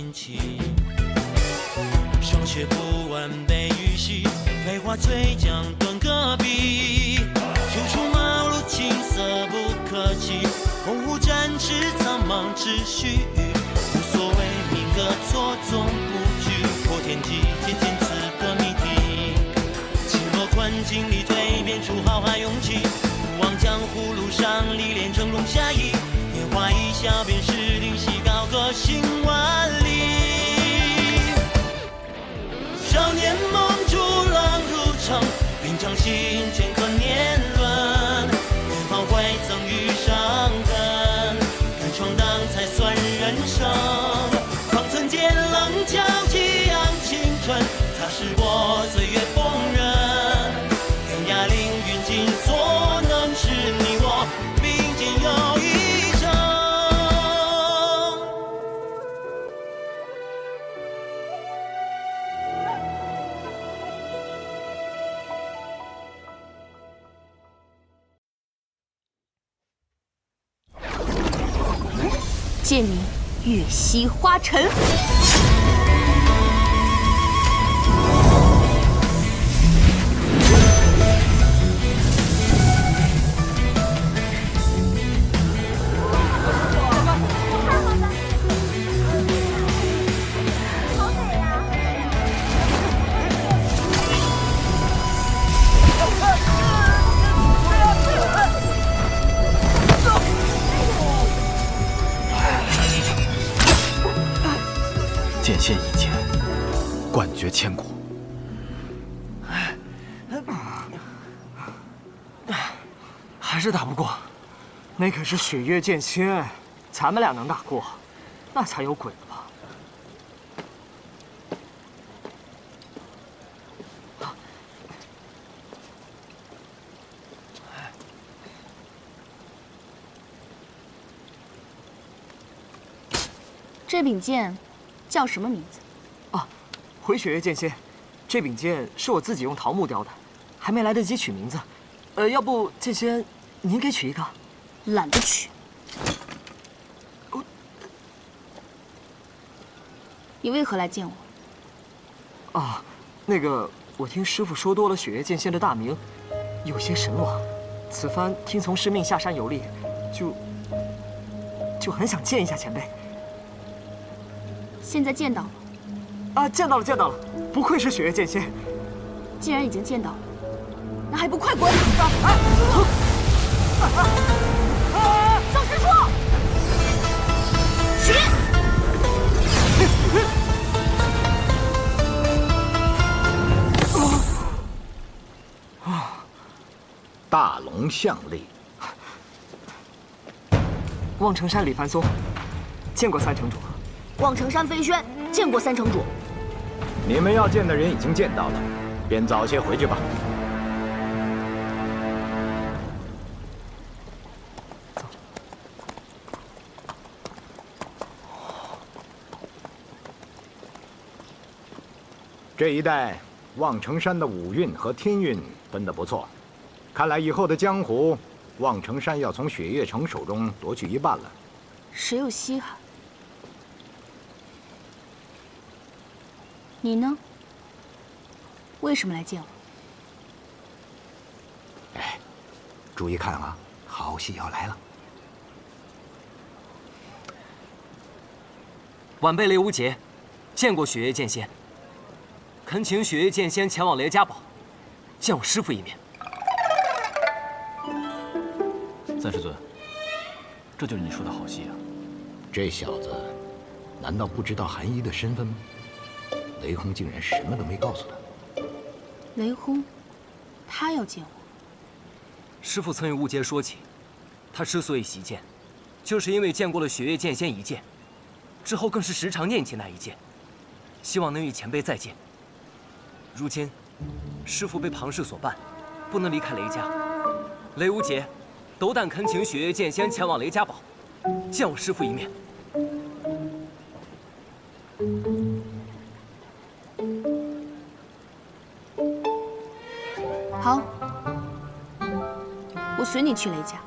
心情。霜雪不完被雨洗，梅花翠江断戈壁。秋出茅庐青色不可及，鸿鹄展翅苍茫只须臾。无所谓民歌错综不拘，破天际渐渐此个谜题。轻若困境里蜕变出浩瀚勇气，不忘江湖路上历练峥嵘侠义。年华一笑便是灵犀，高歌行万里。少年梦逐浪入城，并将心镌刻年轮。远方未曾遇伤痕，敢闯荡才算人生。方寸间棱角激昂青春，擦拭过岁月风刃。天涯凌云尽所能，是你我并肩又一程。借你月溪花尘。剑仙一剑，冠绝千古。还是打不过，那可是雪月剑仙，咱们俩能打过，那才有鬼了吧？这柄剑叫什么名字？啊，回雪月剑仙，这柄剑是我自己用桃木雕的，还没来得及取名字。要不剑仙您给取一个？懒得取。你为何来见我？啊，那个，我听师傅说多了雪月剑仙的大名，有些神往。此番听从师命下山游历，就很想见一下前辈。现在见到了。啊，见到了，见到了，不愧是雪月剑仙。既然已经见到了，那还不快滚！赵师叔，起！大龙相立。望城山李凡松，见过三城主。望城山飞轩，见过三城主。你们要见的人已经见到了，便早些回去吧。走。这一带望城山的五运和天运分得不错，看来以后的江湖，望城山要从雪月城手中夺去一半了。谁有稀罕？你呢？为什么来见我？哎，注意看啊，好戏要来了。晚辈雷无节，见过雪月剑仙，恳请雪月剑仙前往雷家堡，见我师父一面。三师尊，这就是你说的好戏啊！这小子，难道不知道韩一的身份吗？雷轰竟然什么都没告诉他。雷轰，他要见我。师父曾与雾杰说起，他之所以习剑，就是因为见过了雪月剑仙一剑，之后更是时常念起那一剑，希望能与前辈再见。如今，师父被庞氏所办，不能离开雷家。雷无节，斗胆恳请雪月剑仙前往雷家堡，见我师父一面。好，我随你去雷家。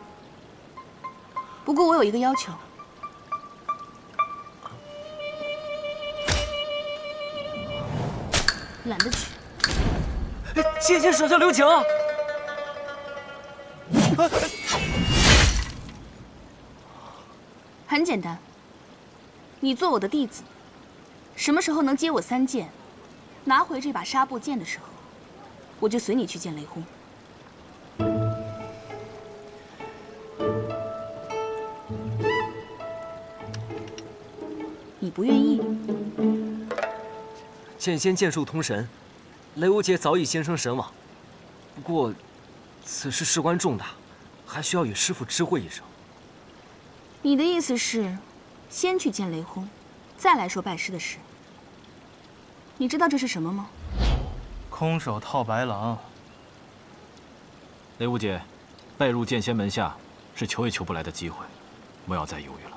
不过我有一个要求。懒得去。剑仙手下留情啊！很简单，你做我的弟子，什么时候能接我3剑，拿回这把纱布剑的时候，我就随你去见雷轰。你不愿意？剑仙剑术通神，雷无杰早已先生神往。不过，此事事关重大，还需要与师父知会一声。你的意思是，先去见雷轰，再来说拜师的事？你知道这是什么吗？空手套白狼。雷无杰，拜入剑仙门下是求也求不来的机会，不要再犹豫了。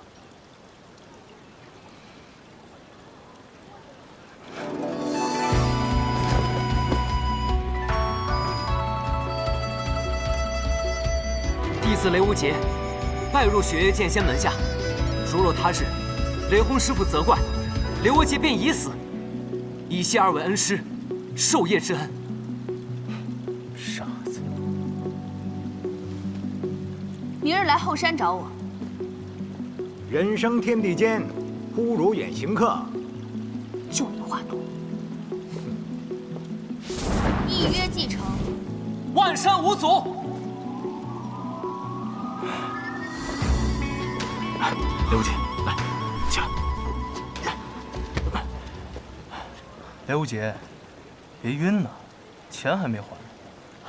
弟子雷无杰，拜入雪月剑仙门下。如若他日雷轰师傅责怪，雷无杰便已死，以谢二位恩师，授业之恩。傻子！明日来后山找我。人生天地间，忽如远行客。就你话多。一约既成，万山无阻。雷无杰，来，起来。雷无杰，别晕呐，钱还没还。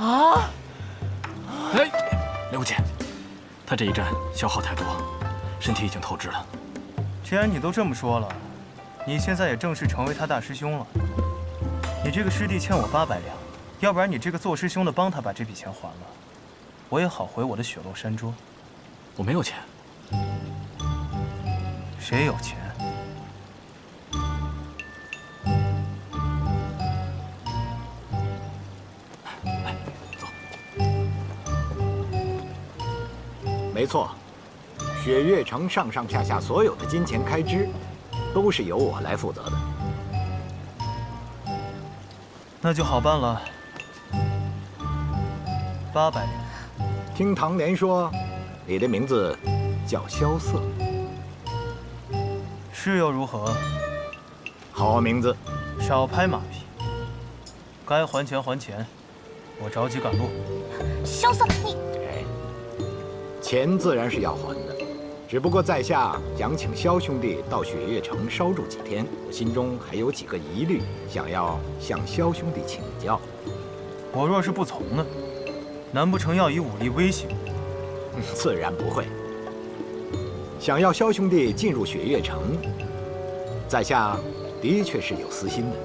啊！哎，雷无杰，他这一战消耗太多，身体已经透支了。既然你都这么说了，你现在也正式成为他大师兄了。你这个师弟欠我800两，要不然你这个做师兄的帮他把这笔钱还了，我也好回我的雪落山庄。我没有钱。谁有钱？来，走。没错，雪月城上上下下所有的金钱开支，都是由我来负责的。那就好办了，800两。听唐莲说，你的名字叫萧瑟。是又如何？好名字。少拍马屁。该还钱还钱，我着急赶路。萧瑟，你钱自然是要还的，只不过在下想请萧兄弟到雪月城稍住几天，我心中还有几个疑虑，想要向萧兄弟请教。我若是不从呢？难不成要以武力威胁我？自然不会。想要萧兄弟进入雪月城，在下的确是有私心的。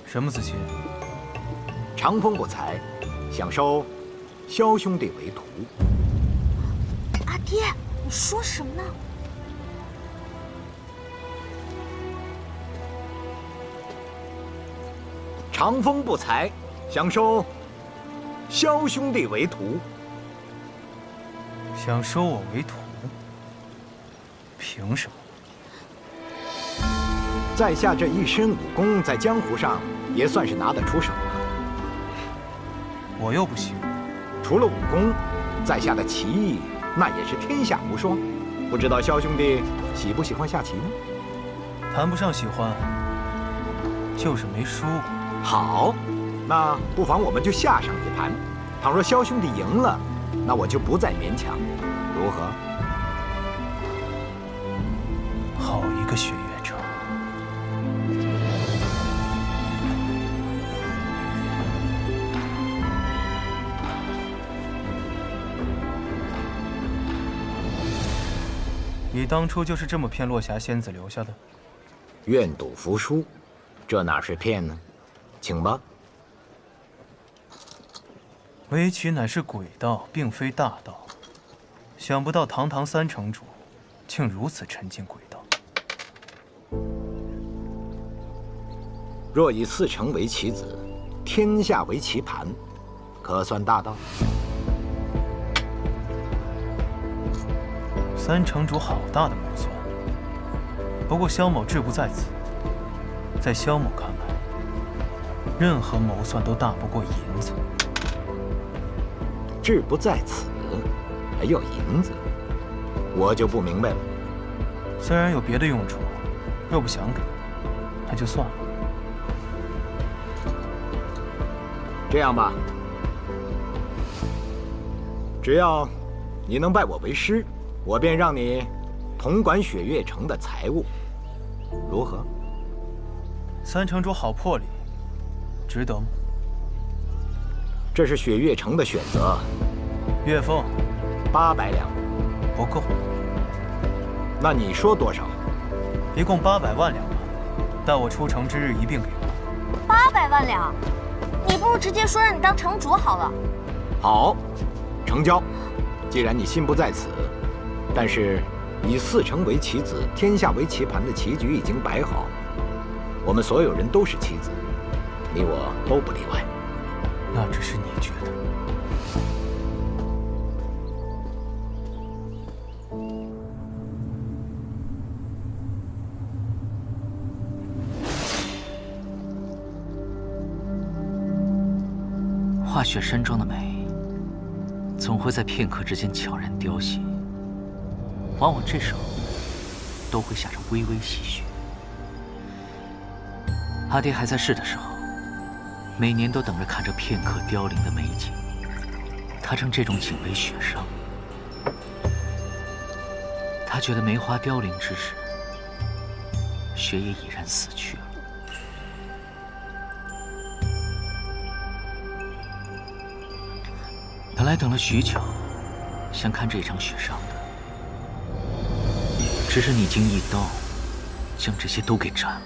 什么私心？长风不才，想收萧兄弟为徒。阿爹，你说什么呢？长风不才，想收萧兄弟为徒。想收我为徒？凭什么？在下这一身武功，在江湖上也算是拿得出手了。我又不信。除了武功，在下的棋艺那也是天下无双。不知道萧兄弟喜不喜欢下棋呢？谈不上喜欢，就是没输过。好，那不妨我们就下上一盘。倘若萧兄弟赢了，那我就不再勉强，如何？好一个雪月城！你当初就是这么骗落霞仙子留下的？愿赌服输，这哪是骗呢？请吧。围棋乃是鬼道，并非大道。想不到堂堂3城主，竟如此沉浸鬼道。若以4城为棋子，天下为棋盘，可算大道？3城主好大的谋算。不过萧某志不在此，在萧某看来，任何谋算都大不过银子。志不在此，还要银子，我就不明白了。虽然有别的用处，若不想给，那就算了。这样吧，只要你能拜我为师，我便让你统管雪月城的财务，如何？三城主好魄力，值得吗？这是雪月城的选择。月俸800两，不够。那你说多少？一共800万两吧，待我出城之日一并给我。800万两，你不如直接说让你当城主好了。好，成交。既然你心不在此，但是以4城为棋子，天下为棋盘的棋局已经摆好，我们所有人都是棋子，你我都不例外。那只是你觉得。化雪山庄的美，总会在片刻之间悄然凋谢，往往这时候都会下着微微细雪。阿爹还在世的时候，每年都等着看这片刻凋零的美景。他称这种景为雪殇。他觉得梅花凋零之时，雪也已然死去了。本来等了许久，想看这场雪殇的，只是你竟一刀将这些都给斩了。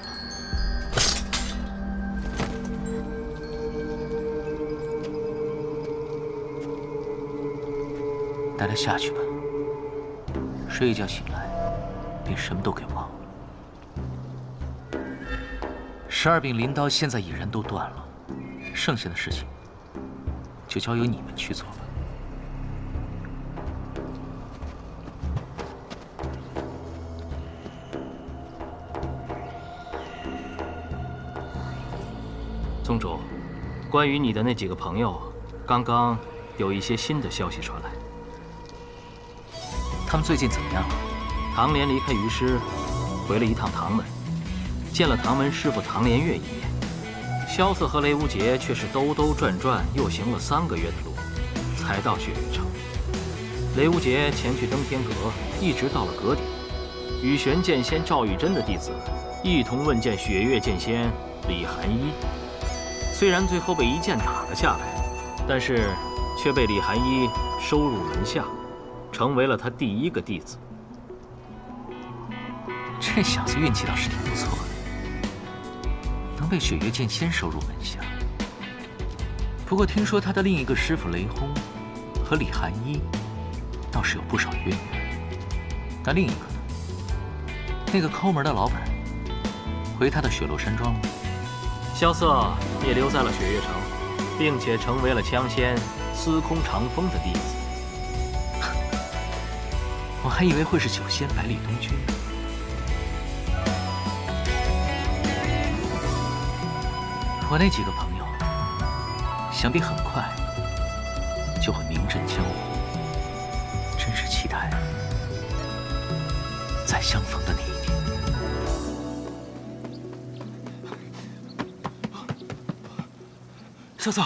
带他下去吧，睡一觉醒来，便什么都给忘了。12柄镰刀现在已然都断了，剩下的事情就交由你们去做吧。宗主，关于你的那几个朋友，刚刚有一些新的消息传来。他们最近怎么样了？唐莲离开于师，回了一趟唐门，见了唐门师傅唐莲月一面。萧瑟和雷无节却是兜兜转转，又行了3个月的路，才到雪月城。雷无节前去登天阁，一直到了阁顶，与玄剑仙赵玉珍的弟子一同问见雪月剑仙李寒一。虽然最后被一剑打了下来，但是却被李寒一收入门下，成为了他第1个弟子。这小子运气倒是挺不错的，能被雪月剑仙收入门下。不过听说他的另一个师傅雷轰和李寒一倒是有不少渊源。但另一个呢？那个抠门的老板回他的雪落山庄了。萧瑟也留在了雪月城，并且成为了枪仙司空长风的弟子。我还以为会是九仙百里东君呢。我那几个朋友，想必很快就会名震江湖，真是期待再相逢的那一天。萧瑟，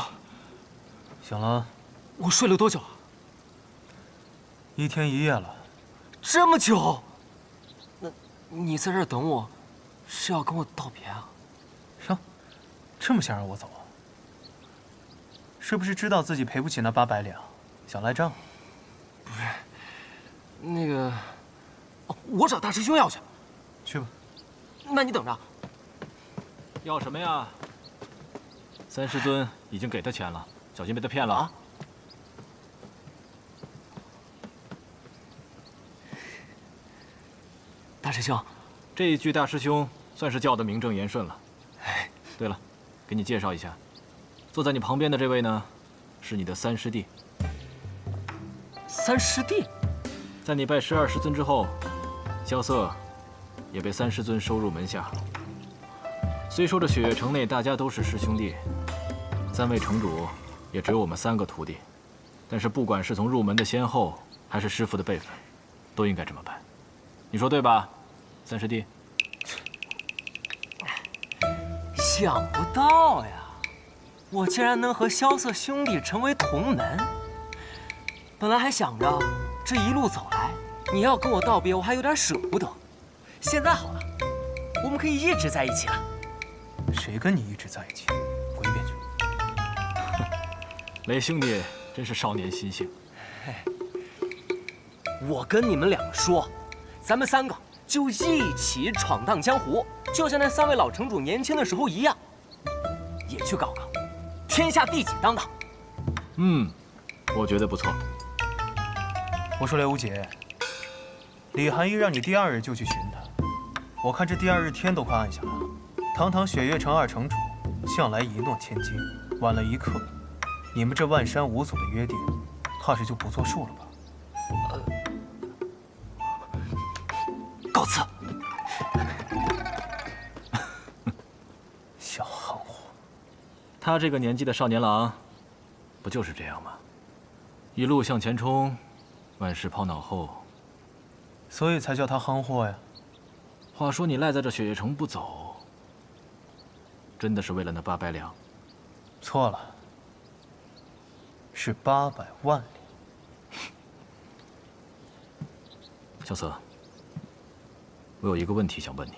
醒了我睡了多久啊？1天1夜了。这么久？那你在这儿等我，是要跟我道别啊？哟，这么想让我走啊？是不是知道自己赔不起那800两，想赖账？不是，那个，哦，我找大师兄要去。去吧。那你等着。要什么呀？三师尊已经给他钱了，小心被他骗了啊！大师兄，这一句大师兄算是叫得名正言顺了。哎，对了，给你介绍一下，坐在你旁边的这位呢，是你的三师弟。三师弟，在你拜12师尊之后，萧瑟也被三师尊收入门下。虽说这雪月城内大家都是师兄弟，3位城主也只有我们3个徒弟，但是不管是从入门的先后，还是师傅的辈分，都应该这么办。你说对吧，三师弟？想不到呀，我竟然能和萧瑟兄弟成为同门。本来还想着这一路走来，你要跟我道别，我还有点舍不得。现在好了，我们可以一直在一起了。谁跟你一直在一起？滚一边去！雷兄弟真是少年心性。我跟你们2个说，咱们3个就一起闯荡江湖，就像那3位老城主年轻的时候一样，也去搞个天下第几当当。我觉得不错。我说雷无节，李寒衣让你第2日就去寻他，我看这第2日天都快暗下了。堂堂雪月城2城主，向来一诺千金，晚了1刻，你们这万山5祖的约定，怕是就不作数了吧？告辞。小憨货，他这个年纪的少年郎，不就是这样吗？一路向前冲，万事抛脑后。所以才叫他憨货呀。话说你赖在这雪月城不走，真的是为了那800两？错了，是800万两。萧瑟，我有一个问题想问你。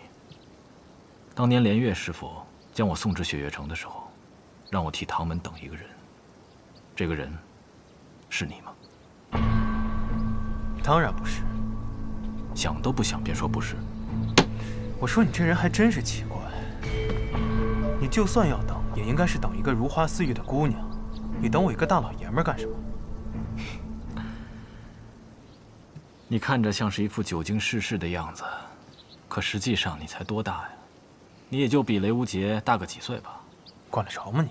当年连月师傅将我送至雪月城的时候，让我替唐门等一个人，这个人是你吗？当然不是。想都不想便说不是。我说你这人还真是奇怪，你就算要等，也应该是等一个如花似玉的姑娘，你等我一个大老爷们干什么？你看着像是一副久经世事的样子，可实际上你才多大呀？你也就比雷无节大个几岁吧。管得着吗你？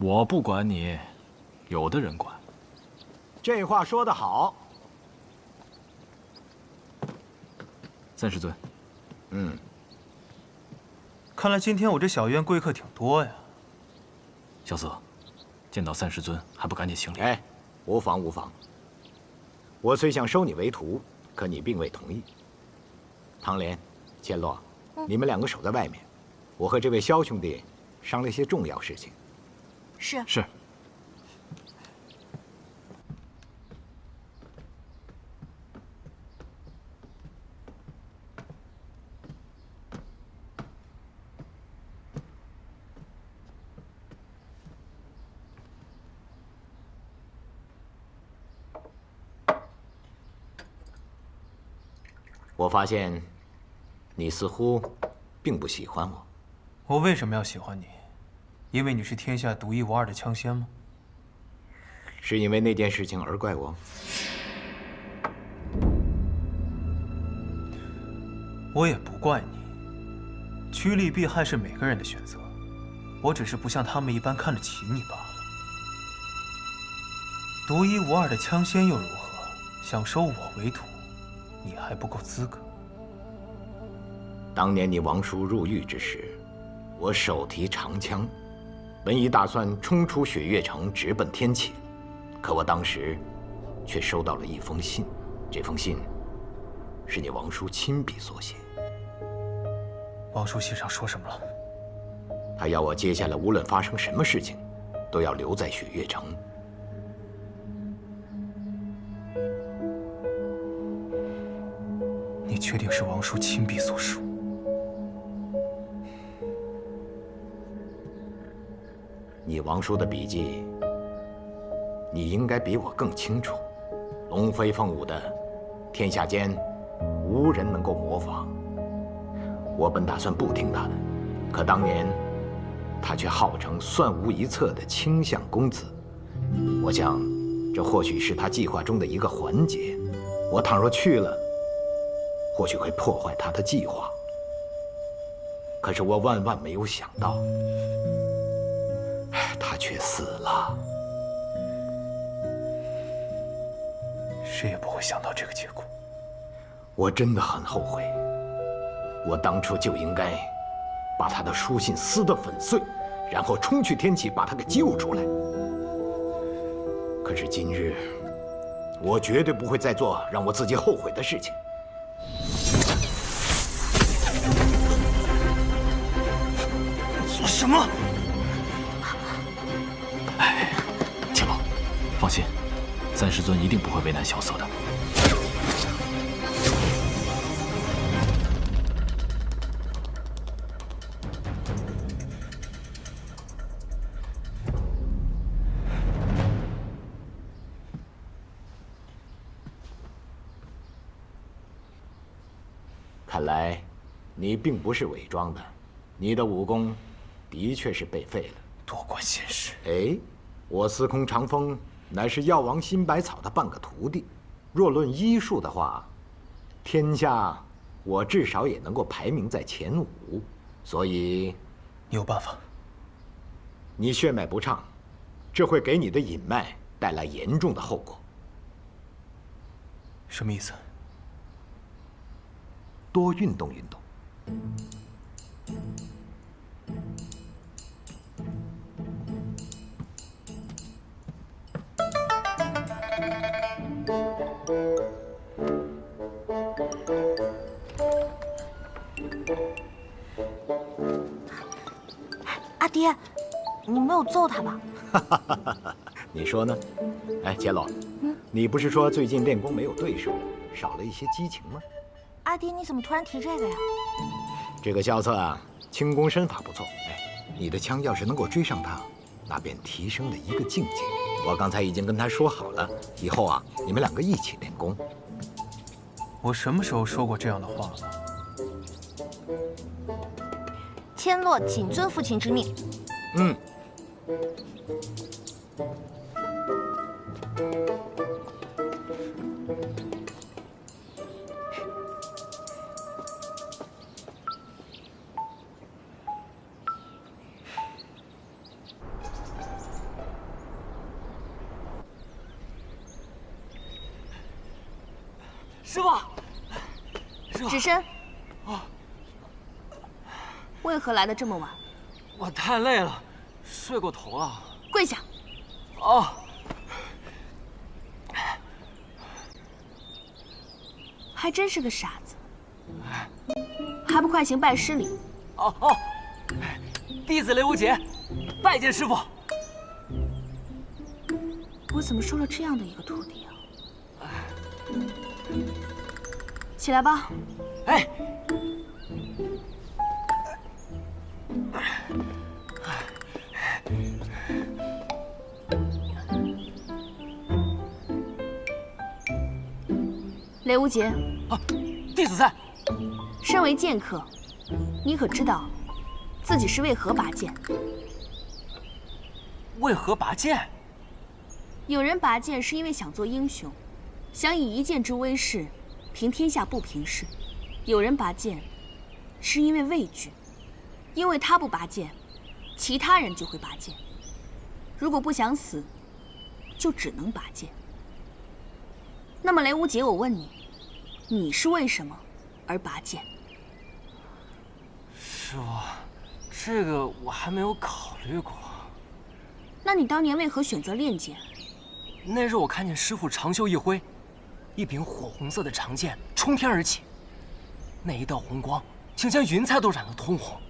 我不管你，有的人管。这话说得好。三师尊，看来今天我这小院贵客挺多呀。萧瑟，见到三师尊还不赶紧行礼？哎，无妨无妨。我虽想收你为徒，可你并未同意。唐莲、千洛，你们2个守在外面，我和这位萧兄弟商量些重要事情。是。是。我发现，你似乎并不喜欢我。我为什么要喜欢你？因为你是天下独一无二的枪仙吗？是因为那件事情而怪我？我也不怪你。趋利避害是每个人的选择，我只是不像他们一般看得起你罢了。独一无二的枪仙又如何？想收我为徒？你还不够资格。当年你王叔入狱之时，我手提长枪，本已打算冲出雪月城，直奔天启，可我当时却收到了一封信。这封信是你王叔亲笔所写。王叔信上说什么了？他要我接下来无论发生什么事情，都要留在雪月城。你确定是王叔亲笔所书？你王叔的笔记，你应该比我更清楚。龙飞凤舞的，天下间无人能够模仿。我本打算不听他的，可当年他却号称算无一策的卿相公子。我想，这或许是他计划中的一个环节。我倘若去了，或许会破坏他的计划。可是我万万没有想到，他却死了。谁也不会想到这个结果。我真的很后悔，我当初就应该把他的书信撕得粉碎，然后冲去天启把他给救出来。可是今日，我绝对不会再做让我自己后悔的事情。做什么？秦老，放心，三师尊一定不会为难萧瑟的。看来，你并不是伪装的，你的武功的确是被废了。多管闲事！哎，我司空长风乃是药王辛百草的半个徒弟，若论医术的话，天下我至少也能够排名在前5，所以你有办法？你血脉不畅，这会给你的隐脉带来严重的后果。什么意思？多运动运动。阿爹，你没有揍他吧？你说呢？哎，伽罗，你不是说最近练功没有对手，少了一些激情吗？阿爹，你怎么突然提这个呀？这个萧瑟啊，轻功身法不错。哎，你的枪要是能够追上他，那便提升了一个境界。我刚才已经跟他说好了，以后啊，你们2个一起练功。我什么时候说过这样的话了？千洛谨遵父亲之命。嗯。师傅，师傅，止身。为何来的这么晚？我太累了，睡过头了。跪下。哦。还真是个傻子，还不快行拜师礼！哦，弟子雷无节，拜见师傅。我怎么收了这样的一个徒弟啊？起来吧。哎。雷无节，弟子在。身为剑客，你可知道自己是为何拔剑？为何拔剑？有人拔剑是因为想做英雄，想以一剑之威势平天下不平事；有人拔剑是因为畏惧，因为他不拔剑，其他人就会拔剑。如果不想死，就只能拔剑。那么雷无节，我问你，你是为什么而拔剑？师傅，这个我还没有考虑过。那你当年为何选择练剑？那日我看见师傅长袖一挥，一柄火红色的长剑冲天而起，那一道红光竟将云彩都染得通红。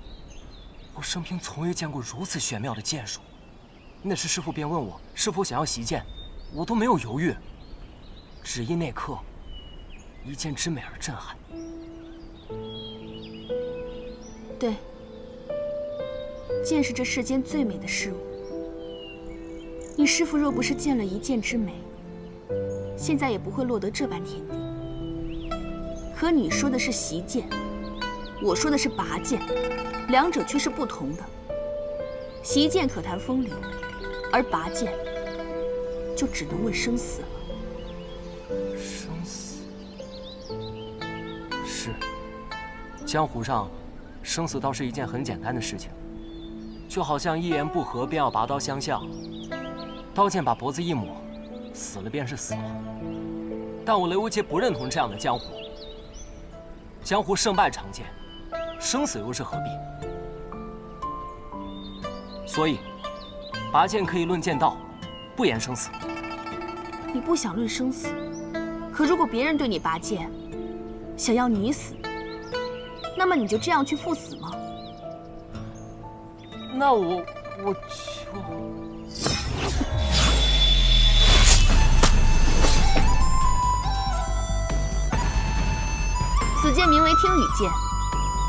我生平从未见过如此玄妙的剑术。那时师傅便问我是否想要习剑，我都没有犹豫，只因那刻一剑之美而震撼。对，剑是这世间最美的事物。你师父若不是见了一剑之美，现在也不会落得这般田地。可你说的是习剑，我说的是拔剑，两者却是不同的。习剑可谈风流，而拔剑就只能问生死了。生死是，江湖上生死倒是一件很简单的事情，就好像一言不合便要拔刀相向，刀剑把脖子一抹，死了便是死了。但我雷无节不认同这样的江湖。江湖胜败常见，生死又是何必？所以，拔剑可以论剑道，不言生死。你不想论生死，可如果别人对你拔剑，想要你死，那么你就这样去赴死吗？那我就……此剑名为听雨剑，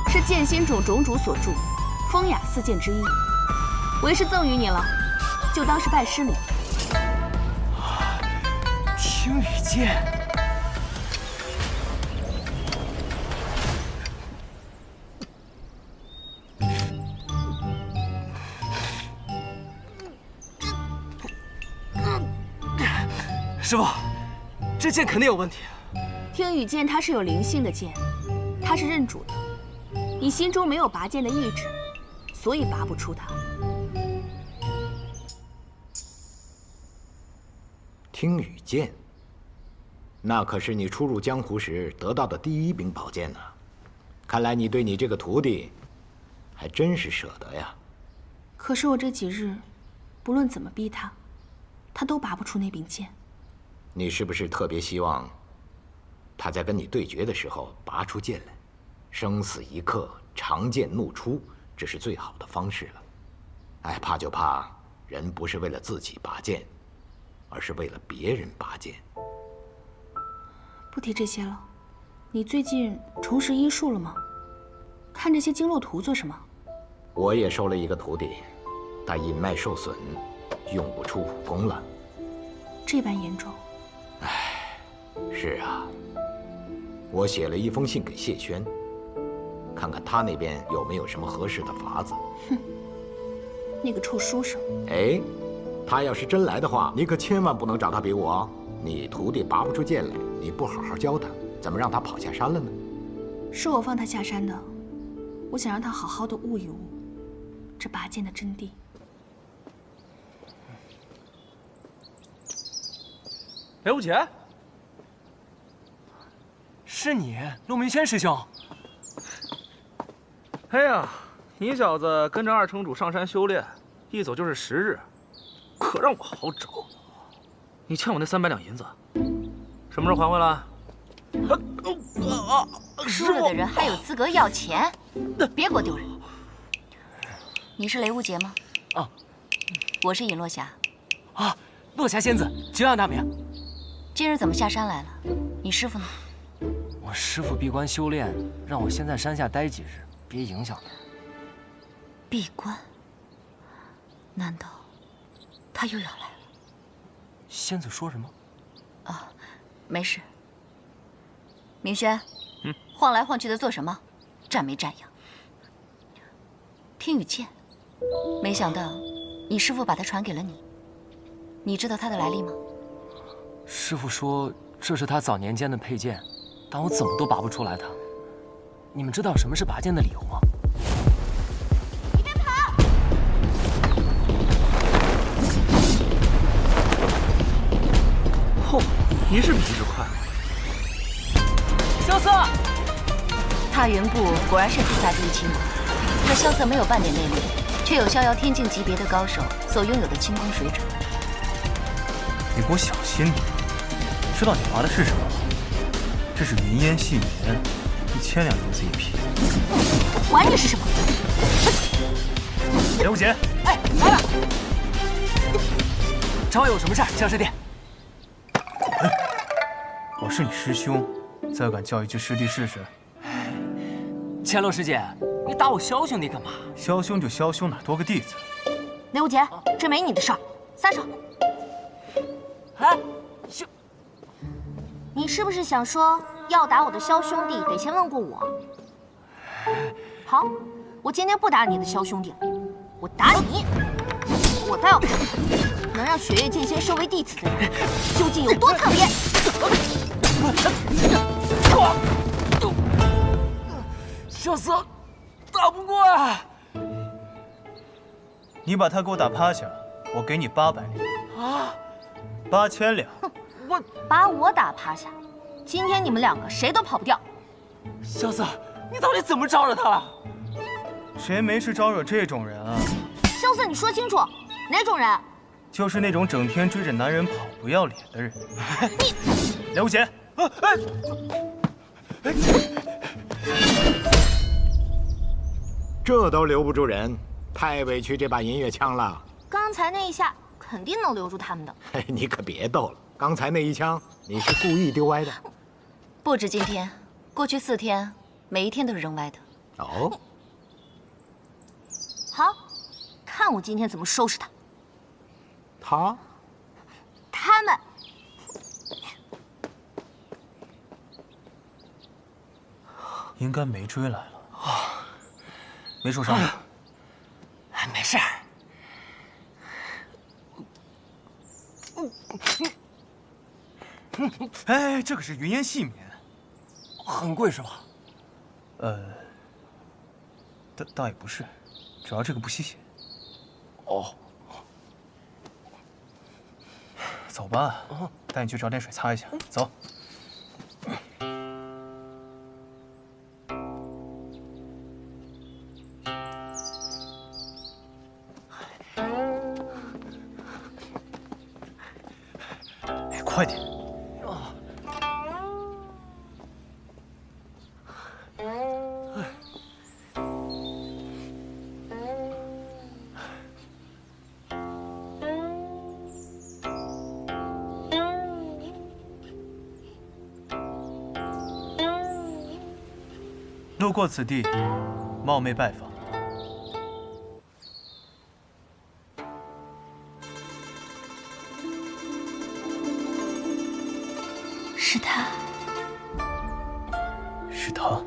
是剑仙种种主所著，风雅四剑之一。为师赠予你了，就当是拜师礼。听雨剑，师傅，这剑肯定有问题。听雨剑它是有灵性的剑，它是认主的。你心中没有拔剑的意志，所以拔不出它。听雨剑，那可是你初入江湖时得到的第一柄宝剑呢。看来你对你这个徒弟，还真是舍得呀。可是我这几日，不论怎么逼他，他都拔不出那柄剑。你是不是特别希望他在跟你对决的时候拔出剑来？生死一刻，长剑怒出，这是最好的方式了。哎，怕就怕人不是为了自己拔剑，而是为了别人拔剑。不提这些了，你最近重拾医术了吗？看这些经络图做什么？我也收了一个徒弟，他阴脉受损，用不出武功了。这般严重？是啊，我写了一封信给谢轩，看看他那边有没有什么合适的法子。哼，那个臭书生。哎，他要是真来的话，你可千万不能找他比武哦。你徒弟拔不出剑来，你不好好教他，怎么让他跑下山了呢？是我放他下山的，我想让他好好的悟一悟这拔剑的真谛。雷无杰，是你，陆明轩师兄。哎呀，你小子跟着二城主上山修炼，一走就是10日，可让我好找。你欠我那300两银子，什么时候还回来？输了的人还有资格要钱，别给我丢人！你是雷无杰吗？啊，我是尹落霞。啊，落霞仙子，久仰大名。今日怎么下山来了？你师傅呢？我师傅闭关修炼，让我先在山下待几日，别影响他。闭关？难道他又要来了？仙子说什么？啊，没事。明轩，晃来晃去的做什么？站没站样？听雨剑，没想到你师傅把他传给了你。你知道他的来历吗？师傅说这是他早年间的佩剑，但我怎么都拔不出来它。你们知道什么是拔剑的理由吗？你别跑！嚯，你是比一只快。萧瑟，踏云部果然是天下第一奇谋。这萧瑟没有半点内力，却有逍遥天境级别的高手所拥有的轻功水准。你给我小心点！知道你拔的是什么吗？这是云烟细棉，1000两银子一匹。我管你是什么！雷无杰，哎，来了！找我有什么事儿？江师弟。滚！我是你师兄，再敢叫一句师弟试试？千洛师姐，你打我萧兄弟干嘛？萧兄就萧兄，哪多个弟子？雷无杰，这没你的事儿，撒手！哎，兄，你是不是想说要打我的萧兄弟，得先问过我？好，我今天不打你的萧兄弟了，我打你！我倒要看能让雪月剑仙收为弟子的人究竟有多特别！萧瑟，打不过啊！你把他给我打趴下，我给你800两。啊！8000两！我把我打趴下，今天你们2个谁都跑不掉。萧瑟，你到底怎么招惹他了？谁没事招惹这种人啊？萧瑟，你说清楚，哪种人？就是那种整天追着男人跑不要脸的人。你，梁无邪，这都留不住人，太委屈这把银月枪了。刚才那一下肯定能留住他们的。嘿，你可别逗了，刚才那一枪你是故意丢歪的。不止今天，过去4天，每一天都是扔歪的。哦，好，看我今天怎么收拾他。他们。应该没追来了啊，没受伤吧？没事儿。哎，这可是云烟细棉，很贵是吧？倒也不是，主要这个不吸血。哦，走吧，带你去找点水擦一下。走。快点！路过此地，冒昧拜访。是他，是他。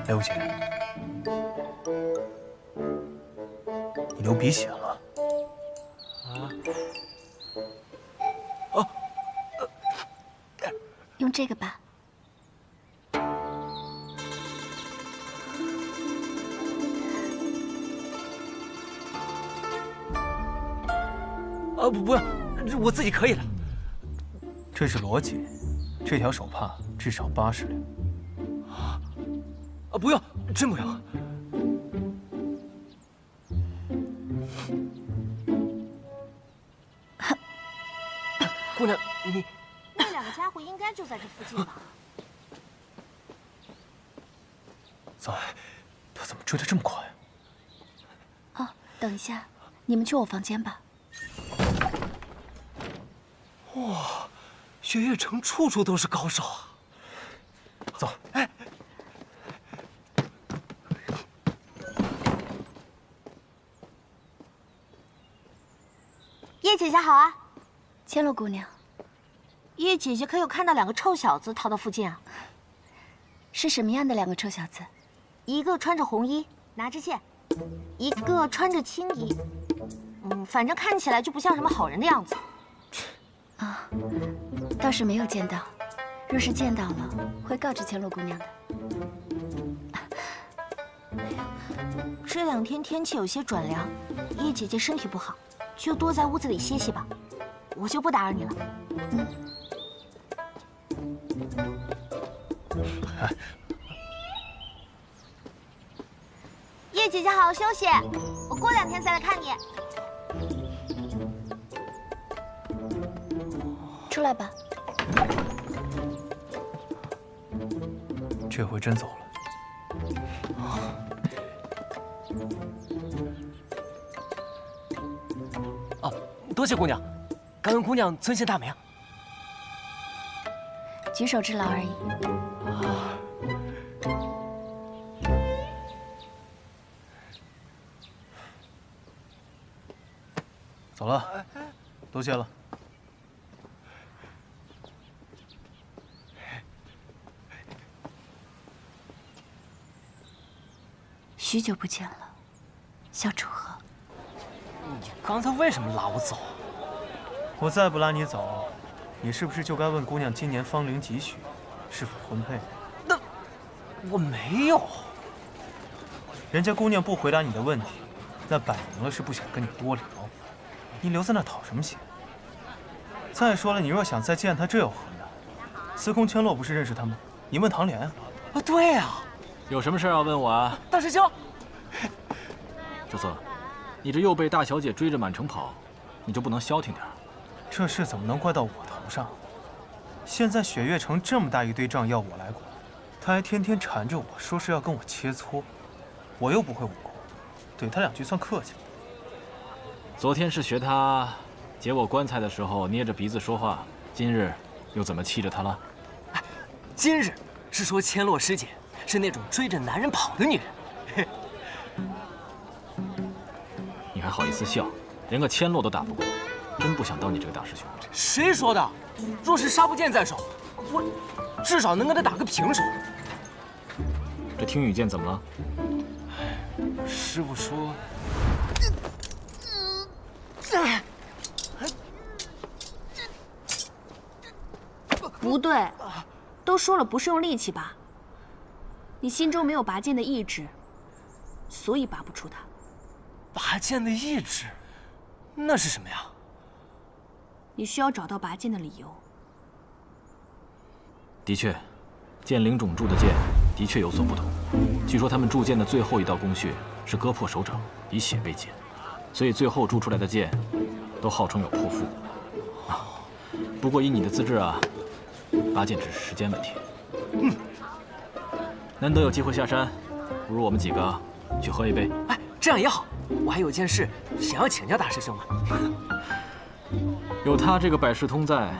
梁无邪，你流鼻血了。用这个吧。不用，我自己可以的。这是罗锦，这条手帕至少80两。不用，真不用。姑娘，你那2个家伙应该就在这附近吧？糟，他怎么追得这么快啊？哦，等一下，你们去我房间吧。哇，雪月城处处都是高手啊！走。哎。叶姐姐好啊，千落姑娘。叶姐姐可有看到2个臭小子逃到附近啊？是什么样的2个臭小子？一个穿着红衣，拿着剑；一个穿着青衣。反正看起来就不像什么好人的样子。啊，倒是没有见到。若是见到了，会告知千落姑娘的。这2天天气有些转凉，叶姐姐身体不好，就多在屋子里歇息吧。我就不打扰你了。叶姐姐好好休息，我过2天再来看你。出来吧。这回真走了。多谢姑娘，感恩姑娘尊姓大名。举手之劳而已。走了，多谢了。许久不见了，小楚河。你刚才为什么拉我走？我再不拉你走，你是不是就该问姑娘今年芳龄几许，是否婚配？那我没有。人家姑娘不回答你的问题，那摆明了是不想跟你多聊。你留在那讨什么嫌？再说了，你若想再见他，这有何难？司空千洛不是认识他吗？你问唐莲啊。啊，对呀。有什么事要问我啊？大师兄，这次，你这又被大小姐追着满城跑，你就不能消停点？这事怎么能怪到我头上？现在雪月城这么大一堆账要我来管，他还天天缠着我说是要跟我切磋，我又不会武功，怼他两句算客气。昨天是学他解我棺材的时候捏着鼻子说话，今日又怎么气着他了？今日是说千洛师姐是那种追着男人跑的女人。你还好意思笑？连个千洛都打不过，真不想当你这个大师兄。谁说的？若是纱布剑在手，我至少能跟他打个平手。这听雨剑怎么了？师傅说，不对，都说了不是用力气拔。你心中没有拔剑的意志，所以拔不出它。拔剑的意志，那是什么呀？你需要找到拔剑的理由。的确，剑灵种铸的剑的确有所不同。据说他们铸剑的最后一道工序是割破手掌，以血为剑，所以最后铸出来的剑都号称有破腹。不过以你的资质啊，拔剑只是时间问题。难得有机会下山，不如我们几个去喝一杯。哎，这样也好。我还有件事想要请教大师兄呢。有他这个百事通在，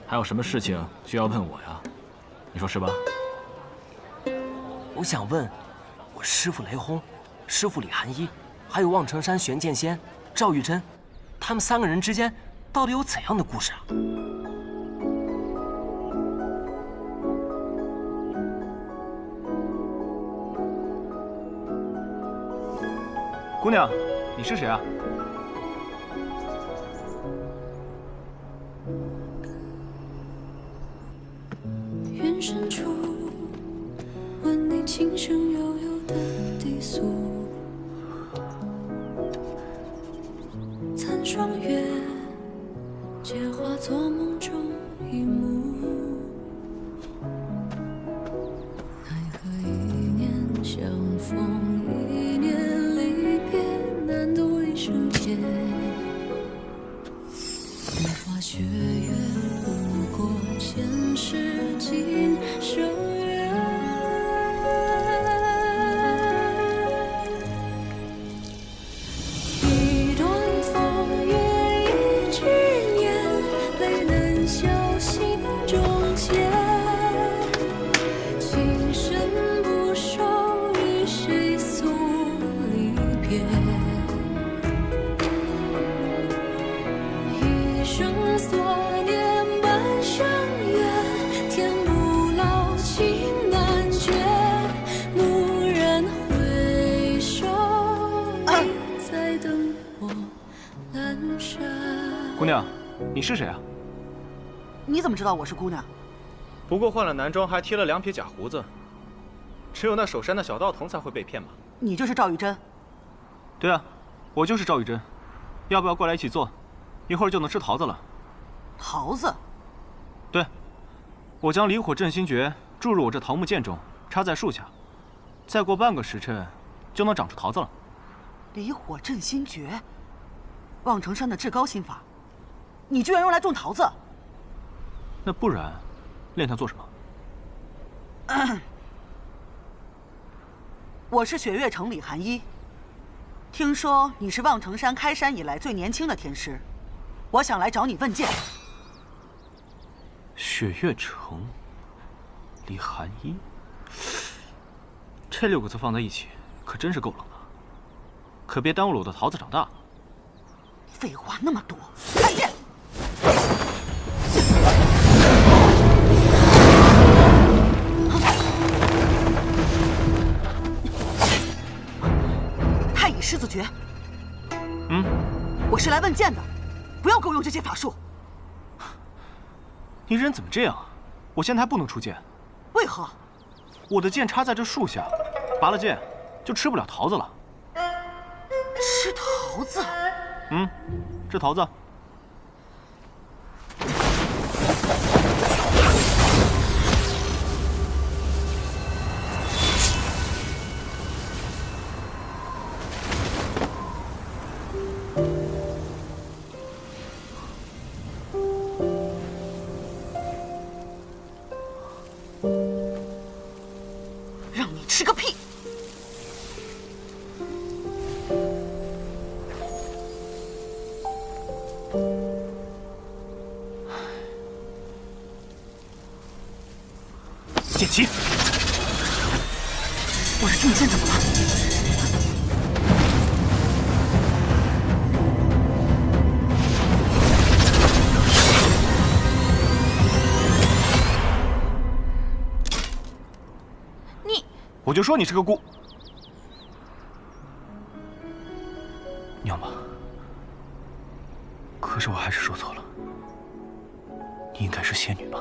还有什么事情需要问我呀？你说是吧？我想问，我师父雷轰、师父李寒一，还有望城山玄剑仙赵玉珍，他们三个人之间到底有怎样的故事啊？姑娘，你是谁啊？远深处，闻你轻声悠悠的低诉。残霜月，皆化作梦中一幕。奈何一年相逢，一年离别，难度一生间。风花雪月，不过前世今生缘。一段风月，一执念，泪难消心中结。情深不寿，与谁诉离别？一生所念半生缘，天不老，情难绝。蓦然回首，你在等我阑珊。姑娘，你是谁啊？你怎么知道我是姑娘？不过换了男装，还贴了2撇假胡子，只有那守山的小道童才会被骗吧？你就是赵玉珍。对啊，我就是赵玉珍。要不要过来一起做？一会儿就能吃桃子了。桃子？对，我将离火镇心诀注入我这桃木剑中，插在树下，再过半个时辰，就能长出桃子了。离火镇心诀，望城山的至高心法，你居然用来种桃子？那不然，练它做什么？我是雪月城李寒一，听说你是望城山开山以来最年轻的天师，我想来找你问剑。雪月城，李寒一，这6个字放在一起，可真是够冷的。可别耽误了我的桃子长大。废话那么多，看剑！太乙狮子诀。我是来问剑的，不要给我用这些法术。你人怎么这样啊？我现在还不能出剑。为何？我的剑插在这树下，拔了剑就吃不了桃子了。吃桃子。这桃子。让你吃个屁！剑奇，我的重剑怎么了？我就说你是个孤娘妈，可是我还是说错了，你应该是仙女吧？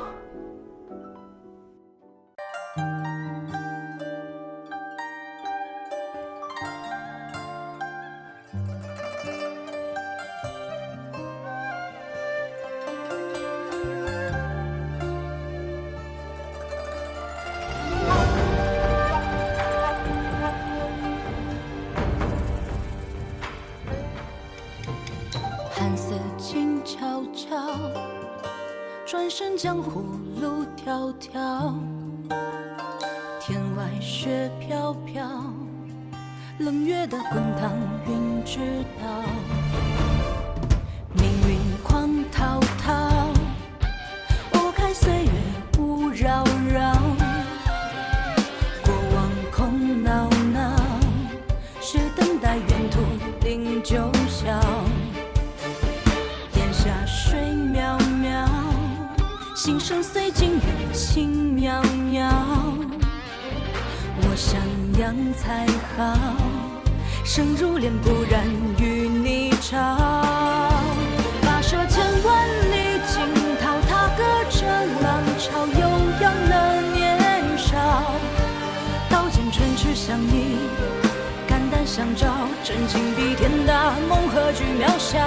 寒色静悄悄，转身江湖路迢迢。天外雪飘飘，冷月的滚烫云知道。命运狂滔滔，拨开岁月雾绕绕。过往空闹闹，是等待远途零九霄。下水渺渺，心声随景远轻渺渺。我想养才好，生如莲不染与你潮。跋涉千万里惊涛，踏歌这浪潮，悠扬了年少。刀剑唇齿相依，肝胆相照，真情比天大，梦何惧渺小。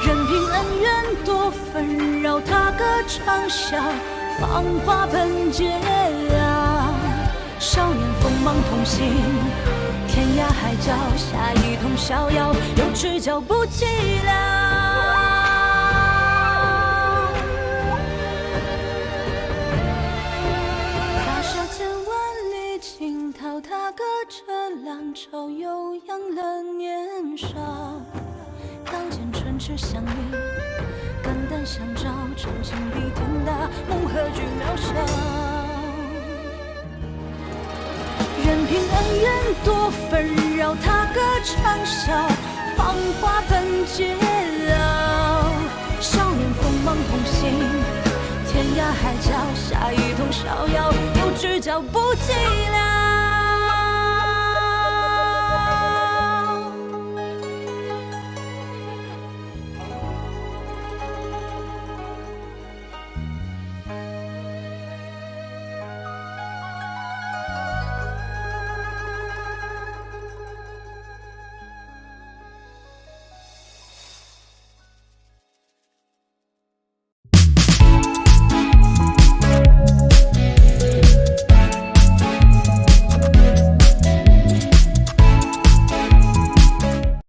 任凭恩怨多纷扰，踏歌长啸，芳华奔劫啊！少年锋芒同行，天涯海角，下一通逍遥，有只脚不寂寥。跋涉千万里惊涛，踏歌这浪潮，悠扬了年少。刀剑唇齿相依，肝胆相照，真情比天大，梦何惧渺小。任凭恩怨多纷扰，踏歌长啸，芳华奔劫啊！少年锋芒同行，天涯海角，下一通逍遥，有只脚不寂寥。